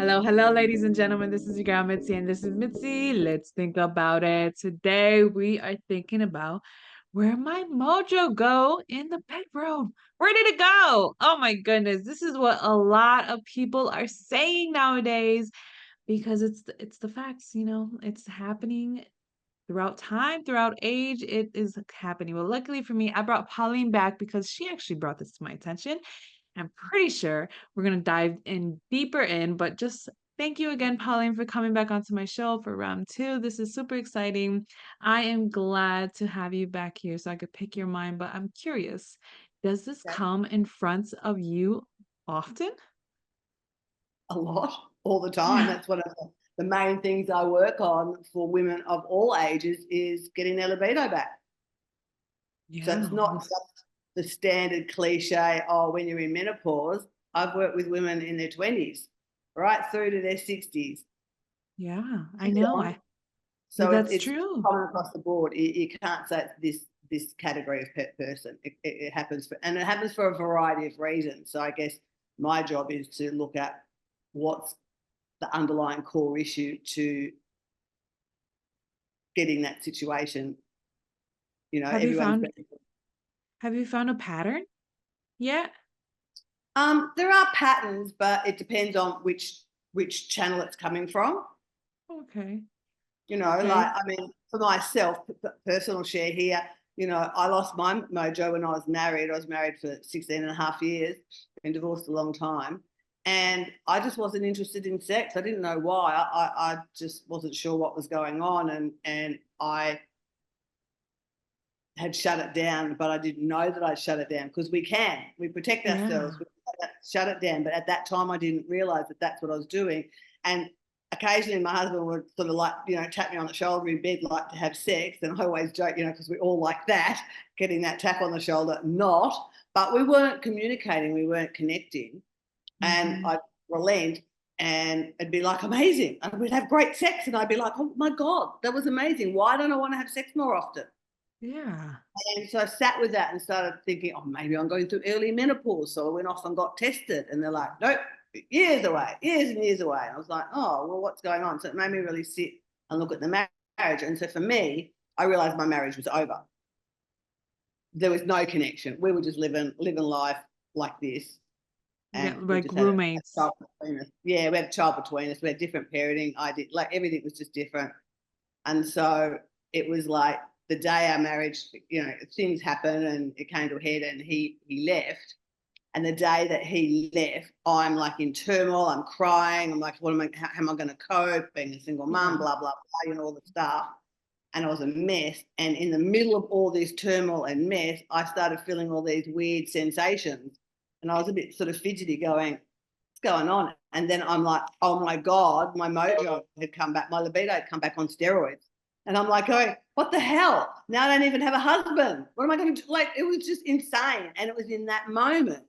Hello, ladies and gentlemen. This is your girl Mitzi, and this is Mitzi. Let's think about it. Today we are thinking about where my mojo go in the bedroom. Where did it go? Oh my goodness, this is what a lot of people are saying nowadays because it's the facts. It's happening throughout time, throughout age. It is happening. Well, luckily for me, I brought Pauline back because she actually brought this to my attention. I'm pretty sure we're going to dive in deeper in, but just thank you again, Pauline, for coming back onto my show for round two. This is super exciting. I am glad to have you back here so I could pick your mind, but I'm curious, does this Yeah, come in front of you often? a lot, all the time. Yeah. That's one of the main things I work on for women of all ages is getting their libido back. So Yeah. it's not just the standard cliche, oh, when you're in menopause. I've worked with women in their 20s, right through to their 60s. Yeah, I know. So That's it's true. common across the board. You can't say it's this category of pet person. It happens and it happens for a variety of reasons. So I guess my job is to look at what's the underlying core issue to getting that situation. Have you Everyone's found been. have you found a pattern yet? There are patterns, but it depends on which channel it's coming from. Okay. Like, Okay. I mean, for myself, personal share here, I lost my mojo when I was married. I was married for 16 and a half years, been divorced a long time. And I just wasn't interested in sex. I didn't know why. I just wasn't sure what was going on. And I had shut it down, but I didn't know that I'd shut it down because we protect ourselves, Yeah. we shut it down. But at that time, I didn't realize that that's what I was doing. And occasionally, my husband would sort of like, tap me on the shoulder in bed, like to have sex. And I always joke, because we all like that, getting that tap on the shoulder, not, but we weren't communicating, we weren't connecting. And Hmm. I'd relent and it'd be like amazing. And we'd have great sex. And I'd be like, oh my God, that was amazing. Why don't I want to have sex more often? Yeah. And so I sat with that and started thinking, oh, maybe I'm going through early menopause. So I went off and got tested. And they're like, nope, years away, years and years away. And I was like, oh, well, what's going on? So it made me really sit and look at the marriage. And so for me, I realized my marriage was over. There was no connection. We were just living life like this. Yeah, And we like just had a roommates. child between us. Yeah, we had a child between us. We had different parenting. I did, like, everything was just different. And so it was like the day our marriage, things happened and it came to a head and he left. And the day that he left, I'm like in turmoil. I'm crying. I'm like, how am I going to cope? Being a single mum, Yeah. blah, blah, blah, all the stuff. And I was a mess. And in the middle of all this turmoil and mess, I started feeling all these weird sensations. And I was a bit sort of fidgety going, what's going on? And then I'm like, oh my God, my mojo had come back, my libido had come back on steroids. And I'm like, going, what the hell? Now I don't even have a husband. What am I going to do? Like, it was just insane. And it was in that moment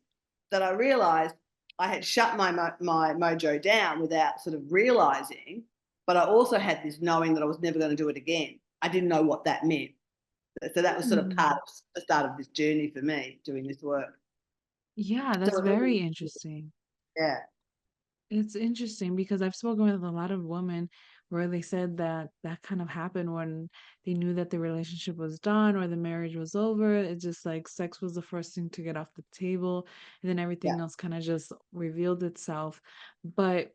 that I realized I had shut my mojo down without sort of realizing. But I also had this knowing that I was never going to do it again. I didn't know what that meant. So that was sort of Hmm. part of the start of this journey for me doing this work. Yeah, So that's very interesting. yeah, It's interesting because I've spoken with a lot of women where they said that that kind of happened when they knew that the relationship was done or the marriage was over. It's just like sex was the first thing to get off the table, and then yeah, everything else kind of just revealed itself. But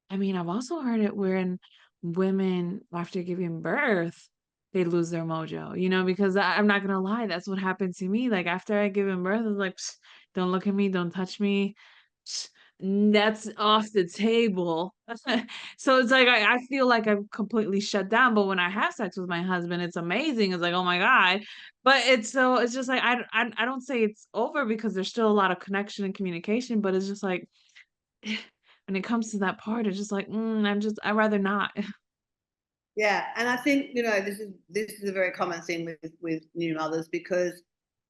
I mean, I've also heard it wherein women, after giving birth, they lose their mojo, because I'm not gonna lie, that's what happened to me. Like after I given birth, I was like, "Psst, don't look at me, don't touch me. Psst, that's off the table." So it's like I feel like I'm completely shut down. But when I have sex with my husband, it's amazing. It's like, oh my God. But it's just like I don't say it's over because there's still a lot of connection and communication, but it's just like when it comes to that part, it's just like, I'd rather not. yeah. And I think this is a very common thing with new mothers because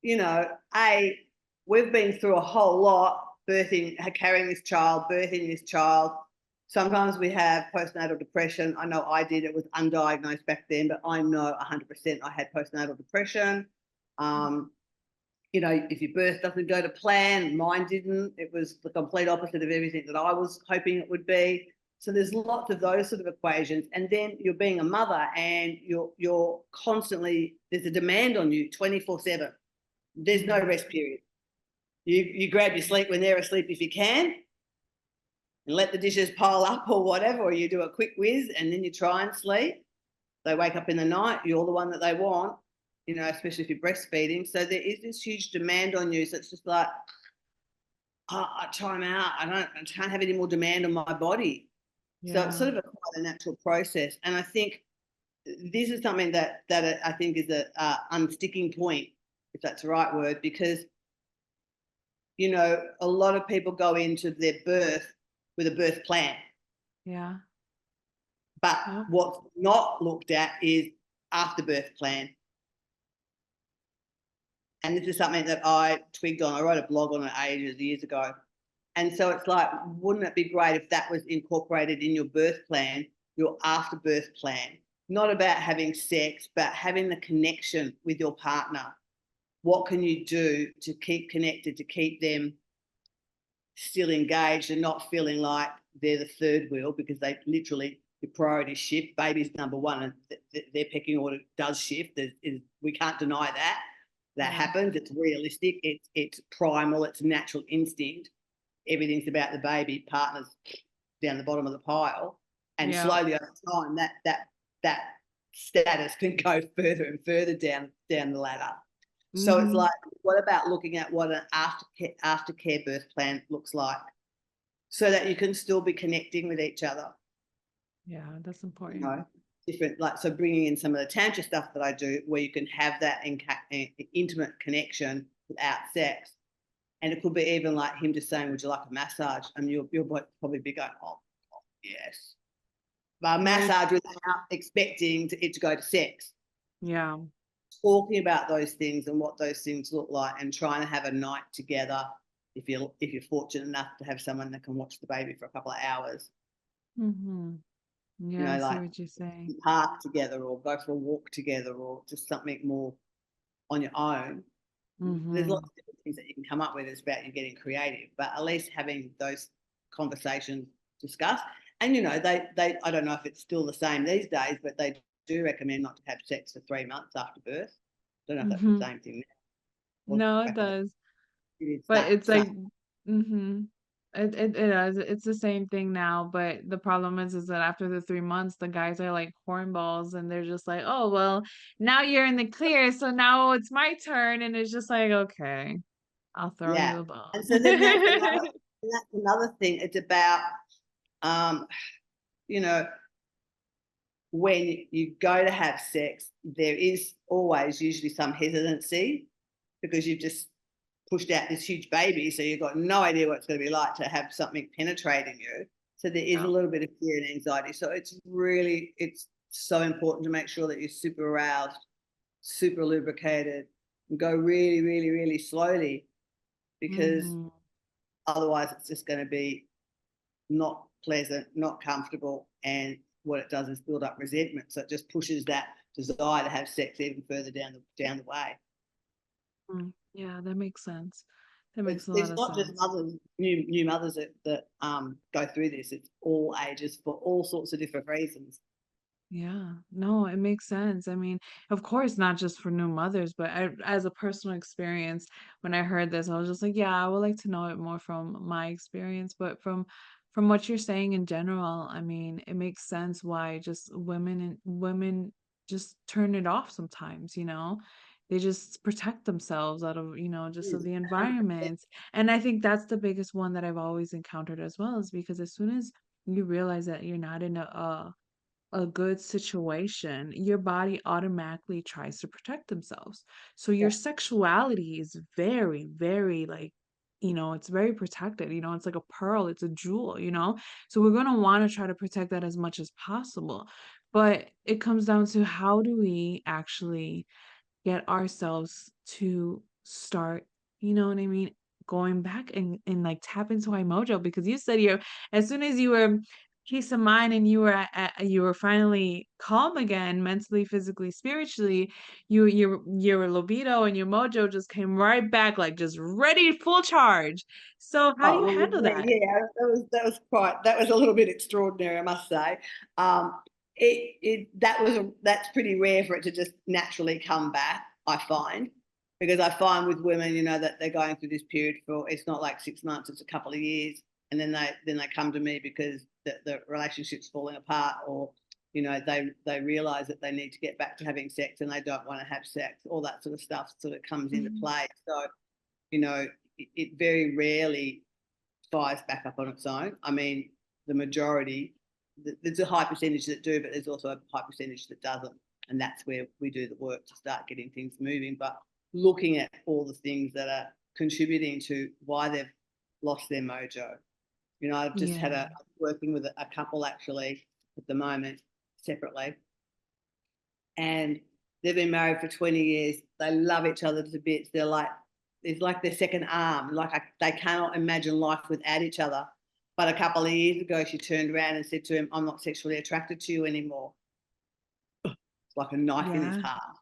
a we've been through a whole lot birthing, carrying this child, birthing this child. Sometimes we have postnatal depression. I know I did. It was undiagnosed back then, but I know 100% I had postnatal depression. Um, You know, if your birth doesn't go to plan, mine didn't. It was the complete opposite of everything that I was hoping it would be. So there's lots of those sort of equations. And then you're being a mother and you're constantly, there's a demand on you 24/7. There's no Mhm. rest period. You grab your sleep when they're asleep if you can, and let the dishes pile up or whatever, or you do a quick whiz and then you try and sleep. They wake up in the night, you're the one that they want, you know, especially if you're breastfeeding. So there is this huge demand on you. So it's just like, oh, time out. I can't have any more demand on my body. So it's Yeah. sort of quite a natural process. And I think this is something that I think is a unsticking point, if that's the right word, because you know a lot of people go into their birth with a birth plan, Yeah. but Yep. what's not looked at is afterbirth plan. And this is something that I twigged on. I wrote a blog on it ages, years ago. And so it's like, wouldn't it be great if that was incorporated in your birth plan, your afterbirth plan? Not about having sex, but having the connection with your partner. What can you do to keep connected, to keep them still engaged and not feeling like they're the third wheel because they literally, your priorities shift. Baby's number one and their pecking order does shift. We can't deny that. That Yeah. happens. It's realistic. It's primal. It's natural instinct. Everything's about the baby. Partners down the bottom of the pile, and Yeah. slowly over time, that status can go further and further down the ladder. So it's Mhm. like, what about looking at what an aftercare birth plan looks like, so that you can still be connecting with each other? Yeah, that's You important. know, different like so bringing in some of the tantra stuff that I do, where you can have that intimate connection without sex. And it could be even like him just saying, "Would you like a massage?" And you'll probably be going, "Oh, yes." But a Right. massage without expecting it to go to sex. Yeah. Talking about those things and what those things look like, and trying to have a night together. If you're fortunate enough to have someone that can watch the baby for a couple of hours, Mhm. you Yeah, I know, see like what you're saying. park together or go for a walk together or just something more on your own. There's lots Mhm. of different things that you can come up with. It's about you getting creative, but at least having those conversations discussed. And you know, they I don't know if it's still the same these days, but they do recommend not to have sex for 3 months after birth. Don't know if that's the Mhm. same thing now. It was No, it back in the does. it is But that it's same. like mhm. It does. It's the same thing now, but the problem is that after the 3 months, the guys are like cornballs and they're just like, "Oh, well, now you're in the clear, so now it's my turn." And it's just like, "Okay, I'll throw Yeah. you a bone." And so then that's another thing. It's about um, you know, when you go to have sex, there is always usually some hesitancy because you've just pushed out this huge baby, so you've got no idea what it's going to be like to have something penetrating you. So there is a Yeah. little bit of fear and anxiety. So it's so important to make sure that you're super aroused, super lubricated, and go really, really, really slowly, because Mhm. otherwise it's just going to be not pleasant, not comfortable, and what it does is build up resentment. So it just pushes that desire to have sex even further down the way. Yeah, that makes sense. That makes a lot It's of not just sense. mothers, new mothers that go through this. It's all ages for all sorts of different reasons. Yeah, no, it makes sense. I mean, of course, not just for new mothers, but as a personal experience, when I heard this, I was just like, yeah, I would like to know it more from my experience. But from what you're saying in general, I mean, it makes sense why just women just turn it off sometimes, you know? They just protect themselves out of, It just of is the 100%. environment. And I think that's the biggest one that I've always encountered as well, is because as soon as you realize that you're not in a good situation, your body automatically tries to protect themselves. So your Yeah, sexuality is very, very like, it's very protected. It's like a pearl, it's a jewel. So we're going to want to try to protect that as much as possible. But it comes down to, how do we actually get ourselves to start, you know what I mean, going back and like tap into our mojo? Because you said, as soon as you were peace of mind and you were you were finally calm again mentally, physically, spiritually, your libido and your mojo just came right back like just ready full charge. So how do Oh, you well, handle yeah, that? yeah, that was a little bit extraordinary, I must say. Um, that's pretty rare for it to just naturally come back, I find, because I find with women, you know, that they're going through this period for it's not like 6 months, it's a couple of years, and then they come to me because the relationship's falling apart, or you know they realize that they need to get back to having sex and they don't want to have sex. All that sort of stuff sort of comes into Mhm. play. So you know, it very rarely fires back up on its own. I mean, the majority, there's a high percentage that do, but there's also a high percentage that doesn't. And that's where we do the work to start getting things moving. But looking at all the things that are contributing to why they've lost their mojo. You know, I've just Yeah. had working with a couple actually at the moment separately, and they've been married for 20 years. They love each other to bits. They're like, it's like their second arm. They cannot imagine life without each other. But a couple of years ago, she turned around and said to him, "I'm not sexually attracted to you anymore." It's like a knife in his Yeah. heart.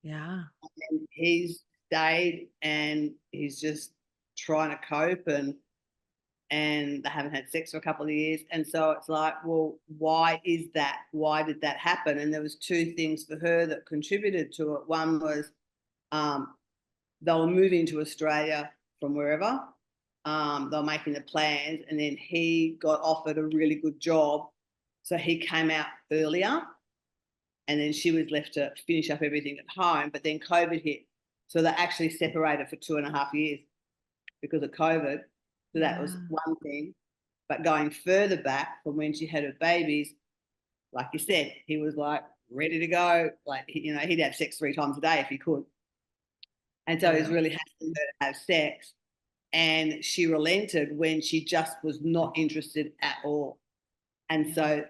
Yeah. And he's stayed and he's just trying to cope, and they haven't had sex for a couple of years. And so it's like, well, why is that? Why did that happen? And there was two things for her that contributed to it. One was um, they were moving to Australia from wherever. They were making the plans, and then he got offered a really good job, so he came out earlier, and then she was left to finish up everything at home. But then COVID hit, so they actually separated for 2.5 years because of COVID. So that was Yeah. one thing. But going further back from when she had her babies, like you said, he was like ready to go. Like, you know, he'd have sex 3 times a day if he could. And so For he was real. really happy to have sex. And she relented when she just was not interested at all. And Yeah. so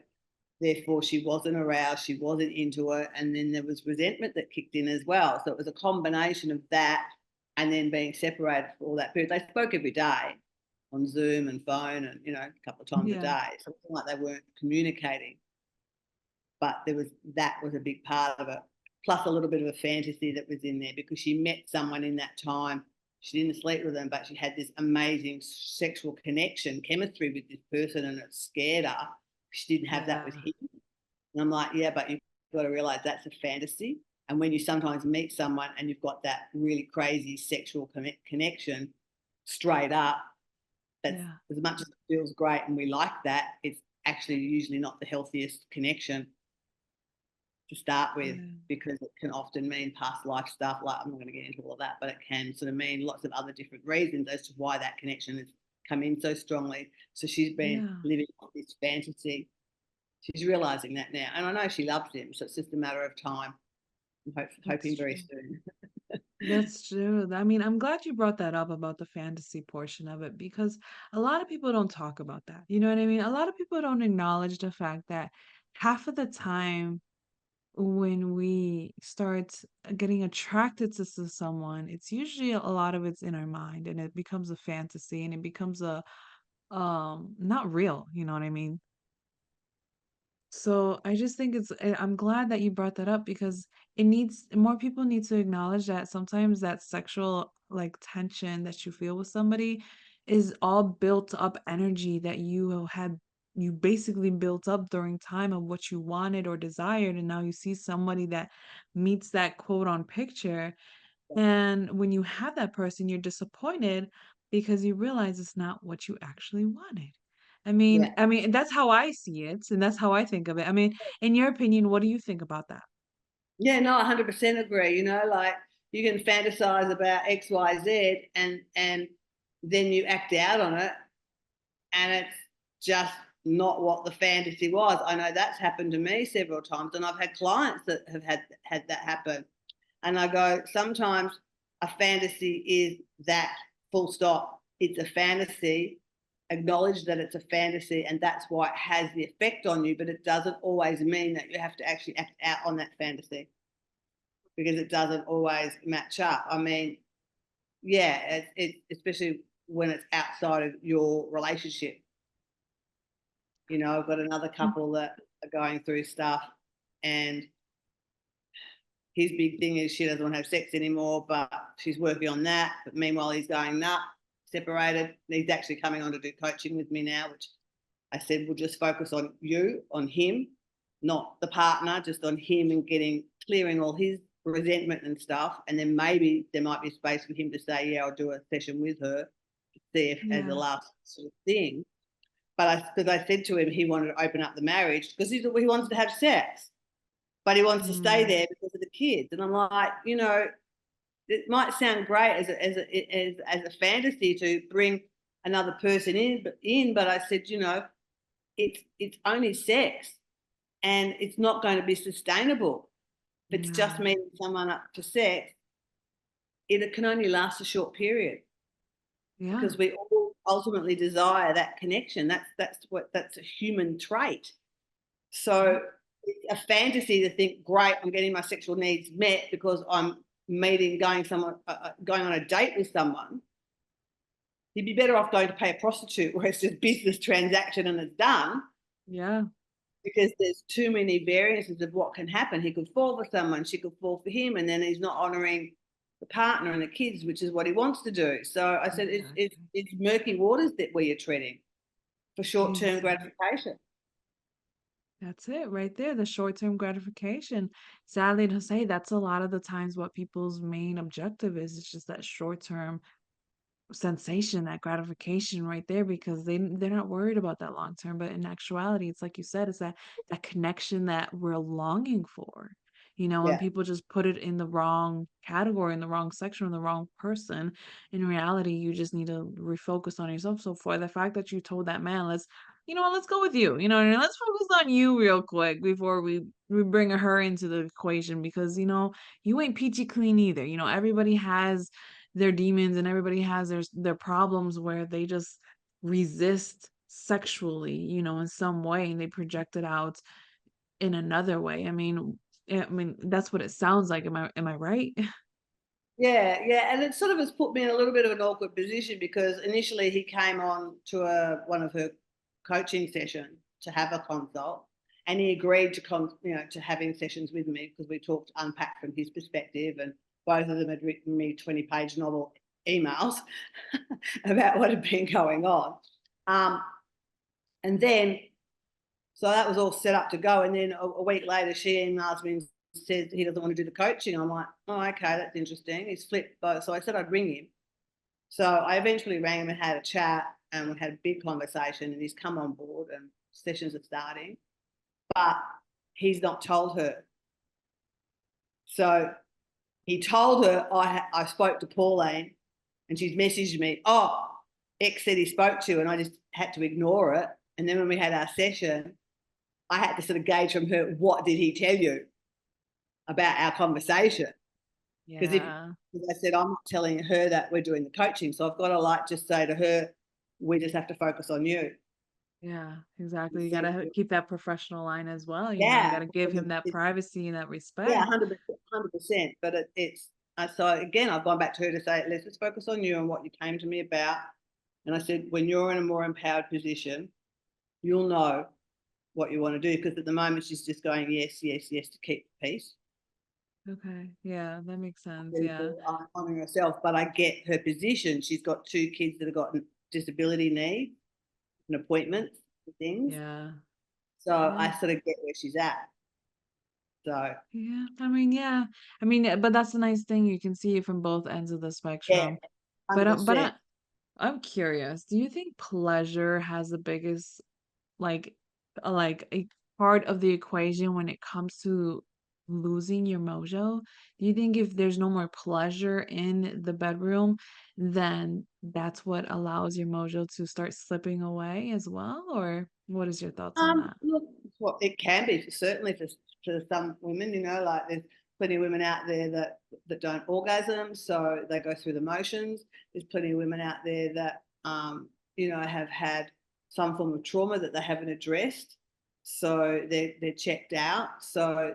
therefore she wasn't aroused, she wasn't into it. And then there was resentment that kicked in as well. So it was a combination of that and then being separated for all that period. They spoke every day on Zoom and phone and, you know, a couple of times a Yeah. day. So it wasn't like they weren't communicating. But that was a big part of it. Plus a little bit of a fantasy that was in there because she met someone in that time. She didn't sleep with them, but she had this amazing sexual connection, chemistry with this person, and it scared her. She didn't have that with Yeah. him. And I'm like, yeah, but you've got to realize that's a fantasy. And when you sometimes meet someone and you've got that really crazy sexual connection straight up, that's Yeah. as much as it feels great and we like that, it's actually usually not the healthiest connection to start with Yeah. because it can often mean past life stuff. Like, I'm not going to get into all of that, but it can sort of mean lots of other different reasons as to why that connection has come in so strongly. So she's been Yeah. living this fantasy. She's realizing that now. And I know she loves him. So it's just a matter of time. I'm That's hoping very true. soon. That's true. I mean, I'm glad you brought that up about the fantasy portion of it because a lot of people don't talk about that. You know what I mean? A lot of people don't acknowledge the fact that half of the time when we start getting attracted to someone, it's usually a lot of it's in our mind and it becomes a fantasy and it becomes a not real, you know what I mean? So I just think I'm glad that you brought that up because it needs more people need to acknowledge that sometimes that sexual like tension that you feel with somebody is all built up energy that you basically built up during time of what you wanted or desired and now you see somebody that meets that quote on picture and when you have that person, you're disappointed because you realize it's not what you actually wanted. Yeah. I mean, that's how I see it, and that's how I think of it. I mean, in your opinion, what do you think about that? Yeah, no, 100% agree. You know, like you can fantasize about X, Y, Z, and then you act out on it, and it's just not what the fantasy was. I know that's happened to me several times, and I've had clients that have had that happen. And I go, sometimes a fantasy is that full stop. It's a fantasy. Acknowledge that it's a fantasy, and that's why it has the effect on you. But it doesn't always mean that you have to actually act out on that fantasy because it doesn't always match up. I mean, yeah, especially when it's outside of your relationship. I've got another couple that are going through stuff, and his big thing is she doesn't want to have sex anymore, but she's working on that. But meanwhile, he's going, nah, separated. He's actually coming on to do coaching with me now, which I said, we'll just focus on you, on him, not the partner, just on him and clearing all his resentment and stuff. And then maybe there might be space for him to say, yeah, I'll do a session with her to see if as a Yeah. last sort of thing. But because I said to him he wanted to open up the marriage because he wants to have sex, but he wants to stay Mm, there because of the kids. And I'm like, it might sound great as a fantasy to bring another person but I said, it's only sex, and it's not going to be sustainable. If it's just yeah. meeting someone up for sex, it can only last a short period Yeah. because we all ultimately desire that connection. That's a human trait. Yeah. So it's a fantasy to think, great, I'm getting my sexual needs met because I'm going on a date with someone. You'd be better off going to pay a prostitute where it's just business transaction and it's done, Yeah. because there's too many variances of what can happen. He could fall for someone, she could fall for him, and then he's not honouring the partner and the kids, which is what he wants to do. So I said, Exactly. it's murky waters that we are treading for short-term Exactly. gratification. That's it right there, the short-term gratification. Sadly to say, that's a lot of the times what people's main objective is. It's just that short-term sensation, that gratification right there, because they're not worried about that long term. But in actuality, it's like you said, it's that connection that we're longing for. When Yeah, people just put it in the wrong category, in the wrong section, in the wrong person, in reality, you just need to refocus on yourself. So for the fact that you told that man, let's go with you. And let's focus on you real quick before we bring her into the equation, because you ain't peachy clean either. Everybody has their demons, and everybody has their problems where they just resist sexually, in some way, and they project it out in another way. I mean that's what it sounds like. Am I right? yeah, and it sort of has put me in a little bit of an awkward position because initially he came on to one of her coaching sessions to have a consult, and he agreed to having sessions with me because we talked unpack from his perspective, and both of them had written me 20-page novel emails about what had been going on. Um, and then so that was all set up to go. And then a week later, she emails me and says he doesn't want to do the coaching. I'm like, oh, okay, that's interesting. He's flipped both. So I said I'd ring him. So I eventually rang him and had a chat, and we had a big conversation, and he's come on board and sessions are starting. But he's not told her. So he told her I spoke to Pauline, and she's messaged me, oh, X said he spoke to you, and I just had to ignore it. And then when we had our session, I had to sort of gauge from her, what did he tell you about our conversation? Because Yeah. as I said, I'm not telling her that we're doing the coaching. So I've got to just say to her, we just have to focus on you. Yeah, exactly. You gotta keep that professional line as well. You Yeah, gotta give because him that privacy and that yeah, respect. 100%. But it's so again, I've gone back to her to say, let's just focus on you and what you came to me about. And I said, when you're in a more empowered position, you'll know what you want to do. Because at the moment, she's just going yes, yes, yes to keep the peace. Okay. Yeah, that makes sense. Yeah. Honoring herself, but I get her position. She's got two kids that have got disability needs and appointments and things. Yeah. So Yeah. I sort of get where she's at. So Yeah. Yeah. But that's the nice thing. You can see it from both ends of the yeah, spectrum. But 100%. I'm curious. Do you think pleasure has the biggest, like like a part of the equation when it comes to losing your mojo? Do you think if there's no more pleasure in the bedroom, then that's what allows your mojo to start slipping away as well? Or what is your thoughts on that? Look, well, it can be certainly for some women. Like there's plenty of women out there that don't orgasm, so they go through the motions. There's plenty of women out there that have had some form of trauma that they haven't addressed, so they're checked out. So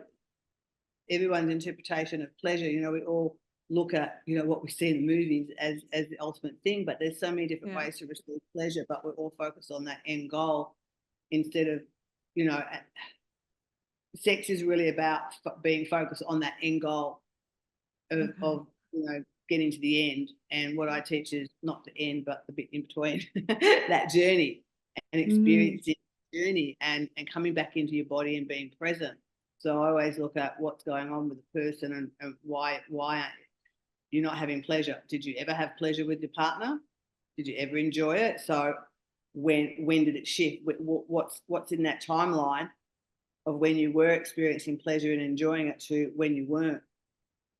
everyone's interpretation of pleasure, we all look at what we see in the movies as the ultimate thing, but there's so many different Yeah. ways to receive pleasure, but we're all focused on that end goal. instead of, you know, sex is really about being focused on that end goal Okay. of getting to the end. And what I teach is not the end, but the bit in between that journey and Mhm. experiencing the journey and coming back into your body and being present. So I always look at what's going on with the person and why you're not having pleasure. Did you ever have pleasure with your partner? Did you ever enjoy it? So when did it shift? What's in that timeline of when you were experiencing pleasure and enjoying it to when you weren't?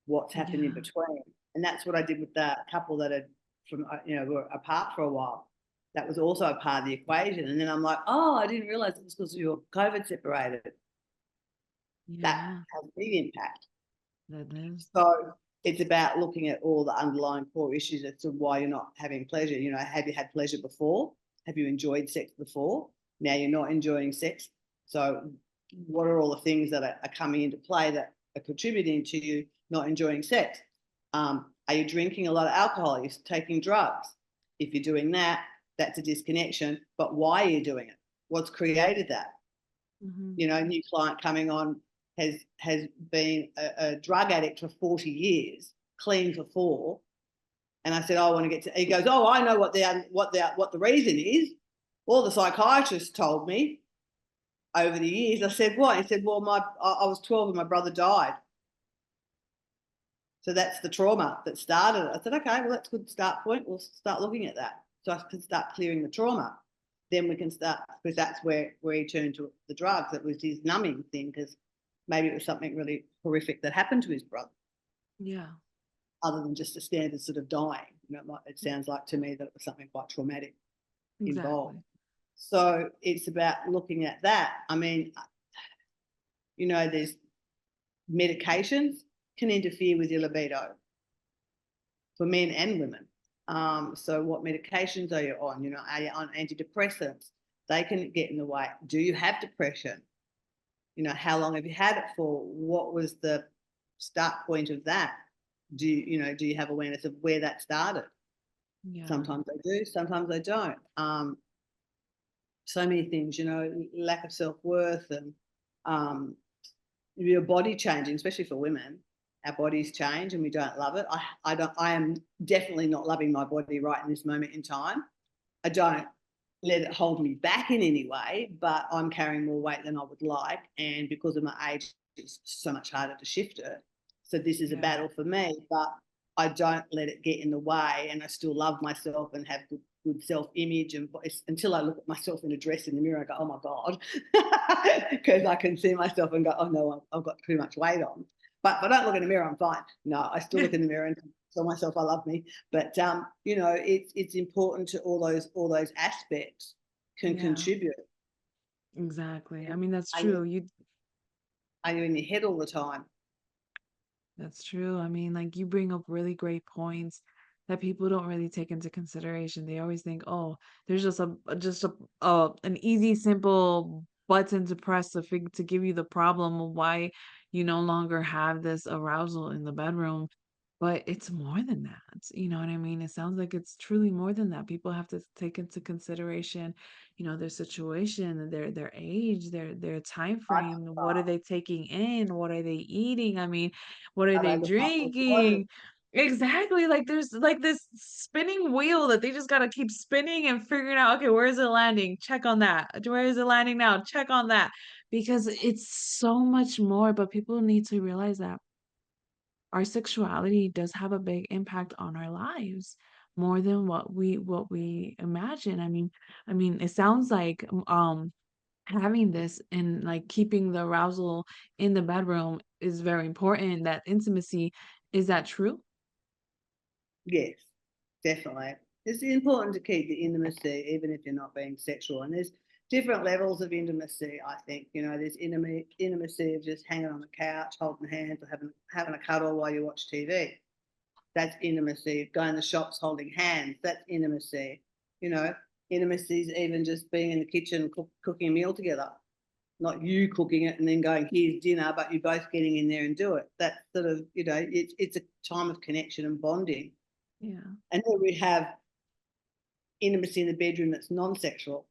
What's happened in Yeah. between? And that's what I did with that couple that had were apart for a while. That was also a part of the equation. And then I'm like, oh, I didn't realize it was because you were COVID separated. That Yeah. has a big impact. That is. So it's about looking at all the underlying core issues as to why you're not having pleasure. Have you had pleasure before? Have you enjoyed sex before? Now you're not enjoying sex. So what are all the things that are coming into play that are contributing to you not enjoying sex? Are you drinking a lot of alcohol? Are you taking drugs? If you're doing that, that's a disconnection. But why are you doing it? What's created that? Mhm. A new client coming on has been a drug addict for 40 years, clean for 4. And I said, oh, I want to get to. He goes, oh, I know what the reason is. Well, the psychiatrist told me over the years. I said, what? He said, well, I was 12 and my brother died. So that's the trauma that started it. I said, okay, well, that's a good start point. We'll start looking at that. So I can start clearing the trauma. Then we can start, because that's where he turned to the drugs. It was his numbing thing, because maybe it was something really horrific that happened to his brother, Yeah. other than just a standard sort of dying. It sounds like to me that it was something quite traumatic involved. Exactly. So it's about looking at that. I mean, there's medications can interfere with your libido for men and women. So what medications are you on? Are you on antidepressants? They can get in the way. Do you have depression? How long have you had it for? What was the start point of that? Do you have awareness of where that started? Yeah. Sometimes they do, sometimes they don't. So many things, lack of self-worth and um, your body changing, especially for women. Our bodies change and we don't love it. I am definitely not loving my body right in this moment in time. I don't let it hold me back in any way, but I'm carrying more weight than I would like. And because of my age, it's so much harder to shift it. So this is a Yeah. battle for me, but I don't let it get in the way. And I still love myself and have good self-image. And until I look at myself in a dress in the mirror, I go, oh my God, because I can see myself and go, oh no, I've got too much weight on. But if I don't look in the mirror, I'm fine. No, I still look in the mirror and tell myself I love me. But it's important to all those aspects can Yeah. contribute. Exactly. I mean, that's Are you true. are you in your head all the time? That's true. I mean, like you bring up really great points that people don't really take into consideration. They always think, oh, there's just an easy, simple button to press to give you the problem of why you no longer have this arousal in the bedroom. But it's more than that. You know what I mean? It sounds like it's truly more than that. People have to take into consideration, their situation, their age, their time frame. What are Lifestyle. they taking in? What are they eating? I mean, what are How they they look after their body. drinking? Exactly. Like there's like this spinning wheel that they just gotta keep spinning and figuring out, okay, where is it landing? Check on that. Where is it landing now? Check on that. Because it's so much more, but people need to realize that our sexuality does have a big impact on our lives more than what we imagine. I mean, it sounds like having this and like keeping the arousal in the bedroom is very important. That intimacy, is that true? Yes, definitely. It's important to keep the intimacy, even if you're not being sexual. And there's different levels of intimacy, I think. There's intimacy of just hanging on the couch, holding hands, or having a cuddle while you watch TV. That's intimacy. Going to the shops holding hands, that's intimacy. You know, Intimacy is even just being in the kitchen cooking a meal together. Not you cooking it and then going, here's dinner, but you both getting in there and do it. That's sort of, it's a time of connection and bonding. Yeah. And then we have intimacy in the bedroom that's non-sexual.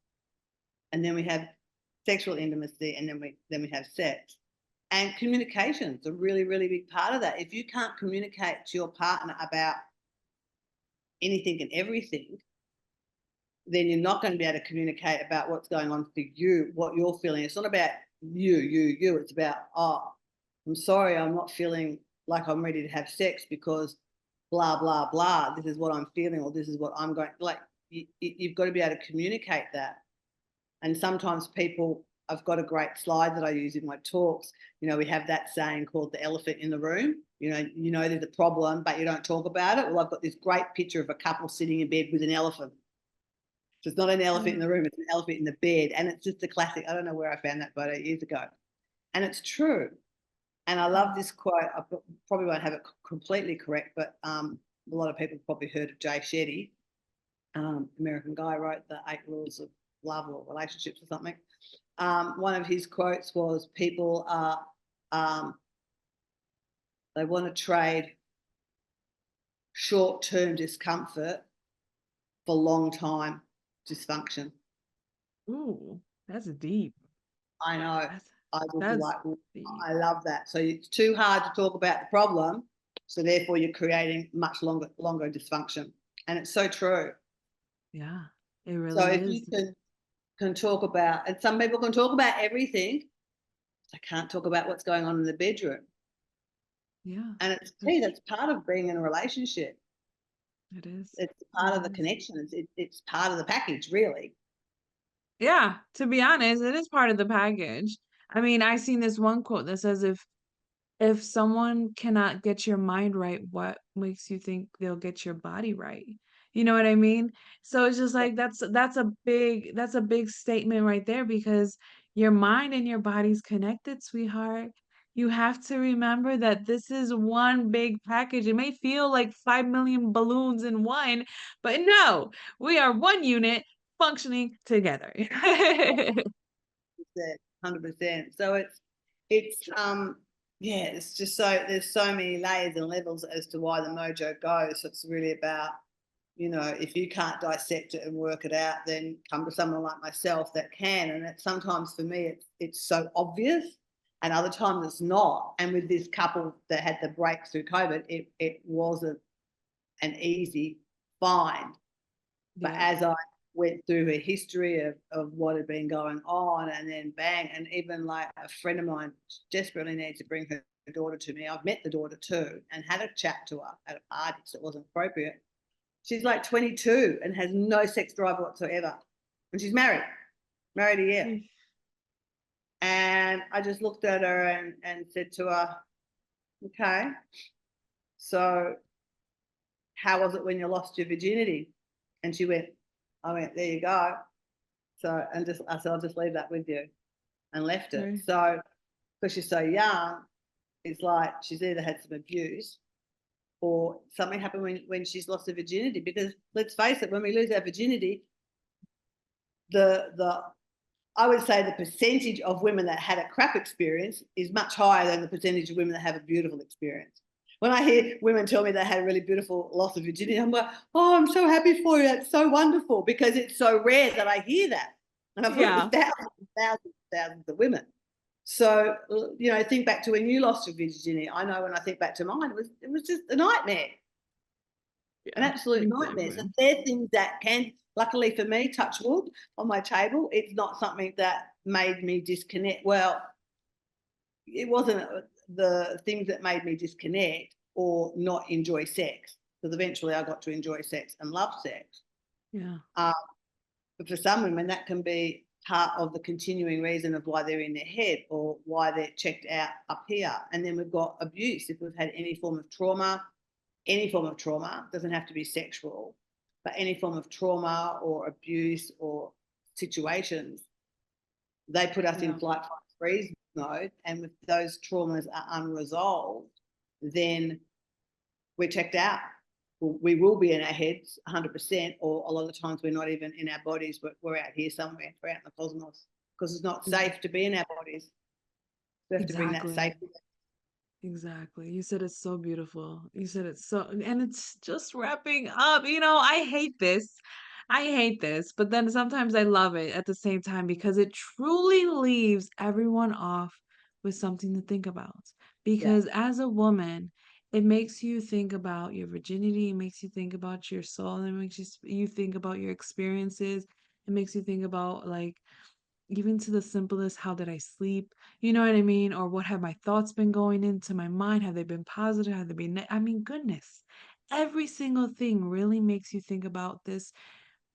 And then we have sexual intimacy, and then we have sex. And communication is a really, really big part of that. If you can't communicate to your partner about anything and everything, then you're not going to be able to communicate about what's going on for you, what you're feeling. It's not about you. It's about, oh, I'm sorry, I'm not feeling like I'm ready to have sex because blah, blah, blah. This is what I'm feeling, or this is what I'm going, like, you've got to be able to communicate that. And sometimes people, I've got a great slide that I use in my talks. We have that saying called the elephant in the room. There's a problem, but you don't talk about it. Well, I've got this great picture of a couple sitting in bed with an elephant. So it's not an elephant in Mm. the room, it's an elephant in the bed. And it's just a classic. I don't know where I found that photo years ago. And it's true. And I love this quote. I probably won't have it completely correct, but a lot of people have probably heard of Jay Shetty, American guy, wrote the 8 Laws of Love or Relationships or something. One of his quotes was, people are, they want to trade short-term discomfort for long-time dysfunction. Ooh, that's deep. I know. That's I would be that's like, "Well, deep. I love that." So it's too hard to talk about the problem, so therefore you're creating much longer dysfunction, and it's so true. Yeah, it So really if you is. can talk about, and some people can talk about everything, they can't talk about what's going on in the bedroom, Yeah, and it's key. that's That's part of being in a relationship. it is. It's It part of the is. connection. It's part of the package, really. Yeah, to be honest, it is part of the package. I mean, I seen this one quote that says if someone cannot get your mind right, what makes you think they'll get your body right? You know what I mean? So it's just Yeah, like that's a big statement right there because your mind and your body's connected, sweetheart. You have to remember that this is one big package. It may feel like 5 million balloons in one, but no, we are one unit functioning together. percent, 100%. So it's yeah, it's just, so there's so many layers and levels as to why the mojo goes. So it's really about, if you can't dissect it and work it out, then come to someone like myself that can. And sometimes for me it's so obvious, and other times it's not. And with this couple that had the break through COVID, it wasn't an easy find. But Yeah, as I went through her history of what had been going on, and then bang, and even like a friend of mine desperately needs to bring her daughter to me. I've met the daughter too and had a chat to her at a party, so it wasn't appropriate. She's like 22 and has no sex drive whatsoever. And she's married a year. mm, And I just looked at her and said to her, okay, so how was it when you lost your virginity? And I went, there you go. So, and just, I said, I'll just leave that with you, and left it. right. So, because she's so young, it's like she's either had some abuse or something happened when she's lost her virginity. Because let's face it, when we lose our virginity, the I would say the percentage of women that had a crap experience is much higher than the percentage of women that have a beautiful experience. When I hear women tell me they had a really beautiful loss of virginity, I'm like, oh, I'm so happy for you. That's so wonderful, because it's so rare that I hear that. And I've worked with Yeah. thousands and thousands and thousands of women. So, think back to when you lost your virginity. I know when I think back to mine, it was just a nightmare, an Yeah, absolute nightmare. So exactly. they're things that can, luckily for me, touch wood, on my table, it's not something that made me disconnect. Well, it wasn't the things that made me disconnect or not enjoy sex, because eventually I got to enjoy sex and love sex. Yeah. Um, but for some women, that can be part of the continuing reason of why they're in their head or why they're checked out up here. And then we've got abuse. If we've had any form of trauma, doesn't have to be sexual, but any form of trauma or abuse or situations, they put us in Yeah. flight, fight, freeze mode. And if those traumas are unresolved, then we're checked out. We will be in our heads 100%, or a lot of times we're not even in our bodies, but we're out here somewhere, we're out in the cosmos, because it's not Ex safe to be in our bodies. We have to bring that exactly. safety. Exactly. You said it's so beautiful. You said it's so and it's just wrapping up. I hate this. I hate this, but then sometimes I love it at the same time because it truly leaves everyone off with something to think about. Yeah. Because as a woman, it makes you think about your virginity, it makes you think about your soul, it makes you think about your experiences, it makes you think about like even to the simplest, how did I sleep? You know what I mean? Or what have my thoughts been going into my mind? Have they been positive? Have they been I mean, goodness. Every single thing really makes you think about this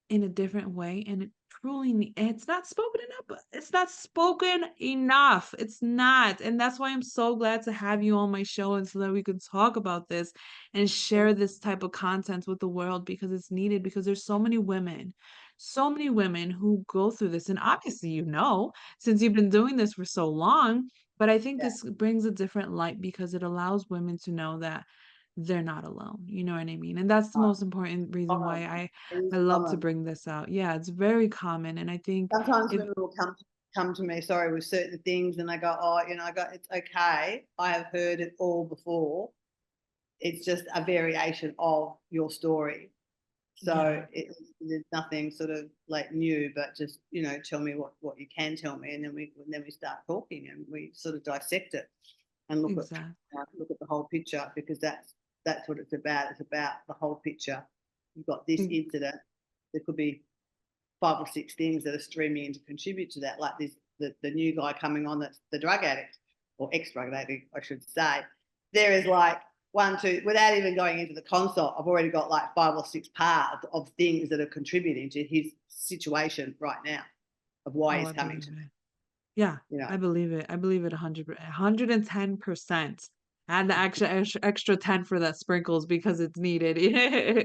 in a different way, and it truly it's not spoken enough. It's not spoken enough. It's not. And that's why I'm so glad to have you on my show and so that we can talk about this and share this type of content with the world because it's needed because there's so many women who go through this and obviously since you've been doing this for so long, but I think Yeah. this brings a different light because it allows women to know that they're not alone. You know what I mean? And that's the most important reason why It is I love to common. bring this out. Yeah, it's very common, and I think Sometimes if women will come to me, sorry, with certain things, and I go, oh, I go, it's okay. I have heard it all before. It's just a variation of your story. So yeah, there's nothing sort of like new, but just tell me what you can tell me, and then we start talking and we sort of dissect it and exactly. look at the whole picture because that's what it's about. It's about the whole picture. You've got this incident. There could be 5 or 6 things that are streaming in to contribute to that, like the new guy coming on that's the drug addict or ex-drug addict, I should say. There is like one, two, without even going into the consult, I've already got like 5 or 6 paths of things that are contributing to his situation right now of why Oh, he's I coming believe to it. Yeah, you know. I believe it. I believe it 110%. Add the extra 10 for that sprinkles because it's needed. Yeah,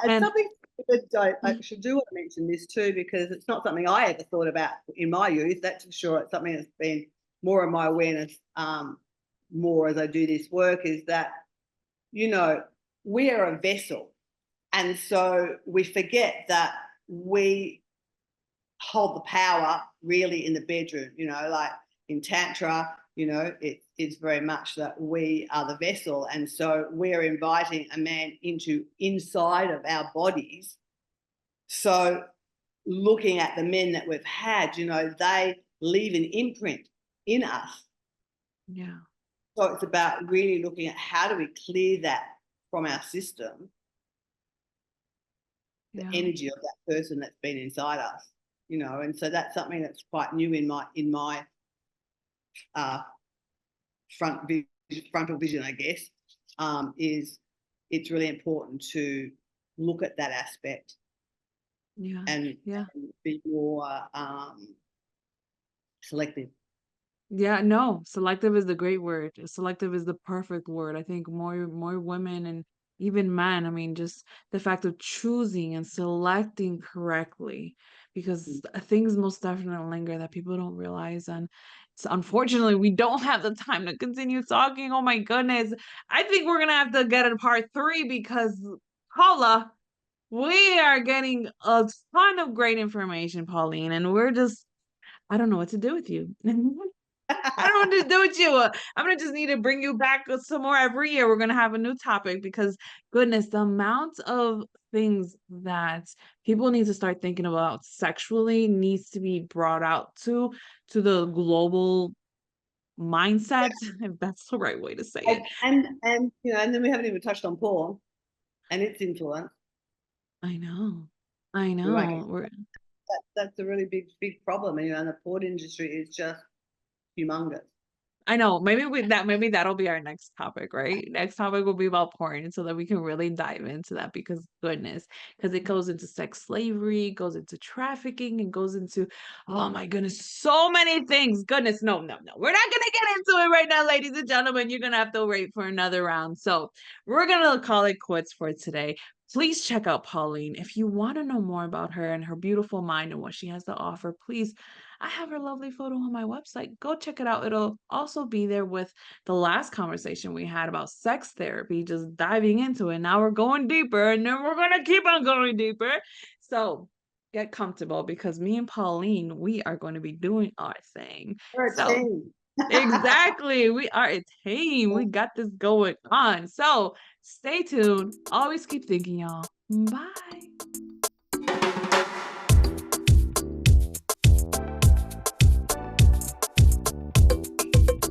and And something that I should do want to mention this too, because it's not something I ever thought about in my youth. That's for sure. It's something that's been more in my awareness, more as I do this work, is that, you know, we are a vessel. And so we forget that we hold the power really in the bedroom, like in Tantra, it's very much that we are the vessel. And so we're inviting a man inside of our bodies. So looking at the men that we've had, they leave an imprint in us. yeah, So it's about really looking at how do we clear that from our system, the yeah, energy of that person that's been inside us, and so that's something that's quite new in my uh, frontal vision, I guess, is it's really important to look at that aspect yeah, and, yeah. and be more selective. Yeah, no, selective is the great word. Selective is the perfect word. I think more women and even men, I mean, just the fact of choosing and selecting correctly because things most definitely linger that people don't realize. And so unfortunately, we don't have the time to continue talking. Oh my goodness. I think we're gonna have to get a part 3 because holla, we are getting a ton of great information, Pauline, and I don't know what to do with you. I don't know what to do with you. I'm gonna just need to bring you back some more every year. We're gonna have a new topic because goodness, the amount of things that people need to start thinking about sexually needs to be brought out to the global mindset, if that's the right way to say it. And then we haven't even touched on porn and its influence. I know. I We won't know. get that's a really big problem, and the porn industry is just humongous. I know. Maybe that'll be our next topic, right? Next topic will be about porn so that we can really dive into that because goodness, because it goes into sex slavery, goes into trafficking, and goes into oh my goodness, so many things. Goodness, no, no, no. We're not gonna get into it right now, ladies and gentlemen. You're gonna have to wait for another round. So we're gonna call it quits for today. Please check out Pauline. If you want to know more about her and her beautiful mind and what she has to offer, please I have her lovely photo on my website. Go check it out. It'll also be there with the last conversation we had about sex therapy, just diving into it. Now we're going deeper and then we're going to keep on going deeper. So get comfortable because me and Pauline, we are going to be doing our thing. We're a So, team. exactly. We are a team. We got this going on. So stay tuned. Always keep thinking, y'all. Bye.